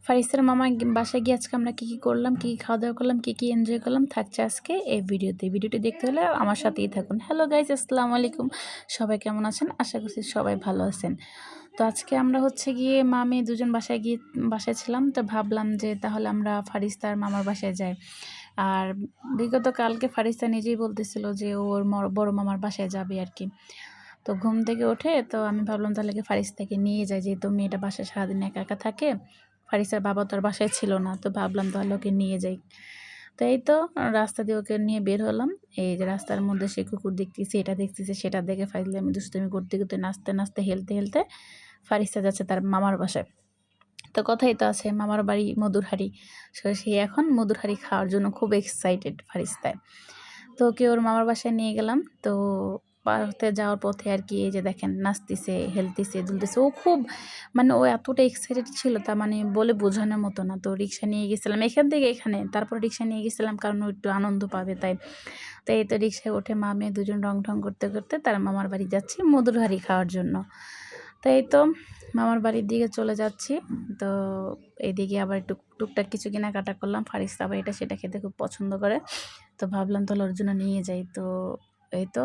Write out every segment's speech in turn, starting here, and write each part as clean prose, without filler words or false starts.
ফারিসের মামা বাসায় গিয়ে আজকে আমরা কী করলাম, কী খাওয়া দাওয়া করলাম, কী এনজয় করলাম থাকছে আজকে এই ভিডিওতে। ভিডিওটি দেখতে হলে আমার সাথেই থাকুন। হ্যালো গাইস, আসসালামু আলাইকুম। সবাই কেমন আছেন? আশা করছি সবাই ভালো আছেন। তো আজকে আমরা গিয়ে মেয়ে দুজন বাসায় ছিলাম। তো ভাবলাম যে তাহলে আমরা ফারিস তার মামার বাসায় যাই। আর বিগত কালকে ফারিস্তা নিজেই বলতেছিল যে ওর বড় মামার বাসায় যাবে আর কি। তো ঘুম থেকে উঠে তো আমি ভাবলাম তাহলে ফারিস্তাকে নিয়ে যাই, যেহেতু মেয়েটা বাসায় সারাদিন একা একা থাকে। ফারিসার বাবা তো আর বাসায় ছিল না, তো ভাবলাম তাহলে ওকে নিয়ে যাই। তো এই তো রাস্তা দিয়ে ওকে নিয়ে বের হলাম। এই যে রাস্তার মধ্যে সে কুকুর দেখতেছি, এটা দেখতেছি, সেটা দেখে আমি দুষ্টুমি করতে করতে নাচতে নাচতে হেলতে ফারিস্তা যাচ্ছে তার মামার বাসায়। তো কথাই তো আছে, মামার বাড়ি মধুর হাঁড়ি। সে এখন মধুর হাঁড়ি খাওয়ার জন্য খুব এক্সাইটেড ফারিস্তায়। তো ওকে ওর মামার বাসায় নিয়ে গেলাম। তো পার হতে যাওয়ার পথে আর কি এই যে দেখেন নাচতেছে, হেলতেছে, দুলতেছে। ও খুব ও এতটা এক্সাইটেড ছিল, তা বলে বোঝানোর মতো না। তো রিক্সা নিয়ে গেছিলাম এখান থেকে এখানে, তারপর রিক্সা নিয়ে গেছিলাম কারণ ও একটু আনন্দ পাবে তাই। তো এই তো রিক্সায় উঠে মেয়ে দুজন রং ঢং করতে করতে তার মামার বাড়ি যাচ্ছি মধুর হাঁড়ি খাওয়ার জন্য। তো এই তো মামার বাড়ির দিকে চলে যাচ্ছি। তো এইদিকে আবার একটু টুকটাক কিছু কেনাকাটা করলাম। ফারিস আবার এটা সেটা খেতে খুব পছন্দ করে, তো ভাবলাম তাহলে ওর জন্য নিয়ে যাই। তো এই তো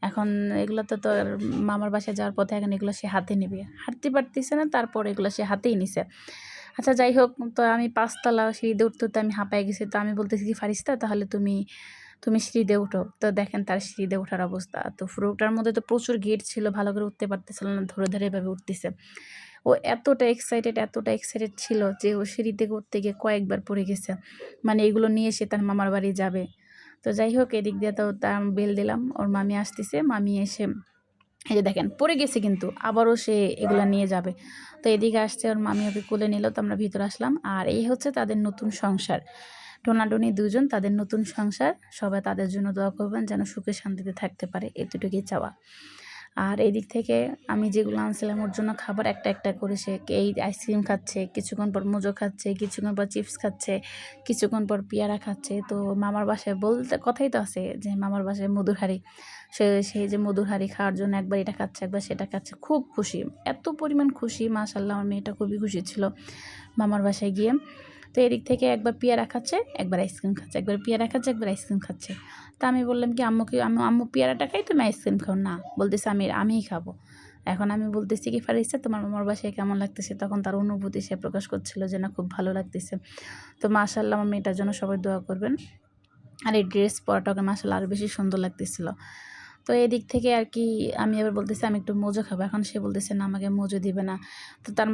এখন এগুলো তো তোর মামার বাসায় যাওয়ার পথে এখন এগুলো সে হাতে নেবে, হাঁটতে পারতেছে না, তারপর এগুলো সে হাতেই নিছে। আচ্ছা যাই হোক, তো আমি 5 তলা সিঁড়িতে উঠতে উঠতে আমি হাঁপায় গেছি। তো আমি বলতেছি কি ফারিস্তা তাহলে তুমি সিঁড়িতে উঠো। তো দেখেন তার সিঁড়িতে ওঠার অবস্থা। তো ফ্লোরটার মধ্যে তো প্রচুর গেট ছিল, ভালো করে উঠতে পারতেছিল না, ধরে ধরে এভাবে উঠতেছে। ও এতটা এক্সাইটেড ছিল যে ও সিঁড়ি থেকে উঠতে গিয়ে কয়েকবার পড়ে গেছে। এগুলো নিয়ে সে তার মামার বাড়ি যাবে। তো যাই হোক, এদিক দিয়ে তো তার বেল দিলাম, ওর মামি আসতেছে। মামি এসে এই যে দেখেন পড়ে গেছে, কিন্তু আবারও সে এগুলা নিয়ে যাবে। তো এদিকে আসছে ওর মামি, ওকে কোলে নিল। তো আমরা ভিতরে আসলাম। আর এই হচ্ছে তাদের নতুন সংসার, টোনাটুনি দুজন, তাদের নতুন সংসার। সবাই তাদের জন্য দোয়া করবেন যেন সুখে শান্তিতে থাকতে পারে, এতটুকুই চাওয়া। আর এই দিক থেকে আমি যেগুলো আনছিলাম ওর জন্য খাবার একটা একটা করে সে এই আইসক্রিম খাচ্ছে, কিছুক্ষণ পর মোজো খাচ্ছে, কিছুক্ষণ পর চিপস খাচ্ছে, কিছুক্ষণ পর পেয়ারা খাচ্ছে। তো মামার বাসায় বলতে কথাই তো আছে যে মামার বাসায় মধুর হাঁড়ি, সেই যে মধুর হাঁড়ি খাওয়ার জন্য একবার এটা খাচ্ছে একবার সেটা খাচ্ছে, খুব খুশি, এত পরিমাণ খুশি। মাশাআল্লাহ, আমার মেয়েটা খুবই খুশি ছিল মামার বাসায় গিয়ে। তো এদিক থেকে একবার পেয়ারা খাচ্ছে, একবার আইসক্রিম খাচ্ছে, একবার পেয়ারা খাচ্ছে, একবার আইসক্রিম খাচ্ছে। তা আমি বললাম কি আম্মুকে, আম্মু পেয়ারাটা খাই, তুমি আইসক্রিম খাও। না, বলতেছে আমিই খাবো। এখন আমি বলতেছি কি ফারিসা তোমার মামার বাসায় কেমন লাগতেছে, তখন তার অনুভূতি সে প্রকাশ করছিল যে না খুব ভালো লাগতেছে। তো মাশাআল্লাহ, আমার মেয়েটার জন্য সবাই দোয়া করবেন। আর এই ড্রেস পরাটাকে মাশাআল্লাহ আরও বেশি সুন্দর লাগতেছিল। তো এদিক থেকে আর কি আমি এবার বলতেছি আমি একটু মোজো খাবো। এখন সে বলতেছে না আমাকে মোজো দিবে না। তো তার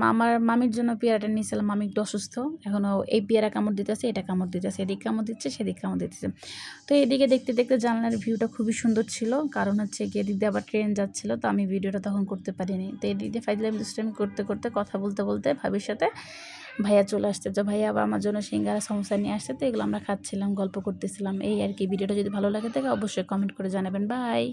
মামির জন্য পেয়ারাটা নিয়েছিলাম। মামি একটু অসুস্থ, এখনও এই পেয়ারা কামড় দিতেছে, এটা কামড় দিতেছে, এদিক কামড় দিচ্ছে, সেদিক কামড় দিতেছে। তো এদিকে দেখতে দেখতে জানলার ভিউটা খুবই সুন্দর ছিল, কারণ হচ্ছে গিয়ে এদিক দিয়ে আবার ট্রেন যাচ্ছিলো। তো আমি ভিডিওটা তখন করতে পারিনি। তো এদিক দিয়ে দুষ্টামি করতে করতে কথা বলতে বলতে ভাবির সাথে ভাইয়া চলে আসছে। তো ভাইয়া আবার আমার জন্য সিঙ্গারা সমোসা নিয়ে আসছে। তো এগুলো আমরা খাচ্ছিলাম, গল্প করতেছিলাম, এই আর কি। ভিডিওটা যদি ভালো লাগে থাকে অবশ্যই কমেন্ট করে জানাবেন। বাই।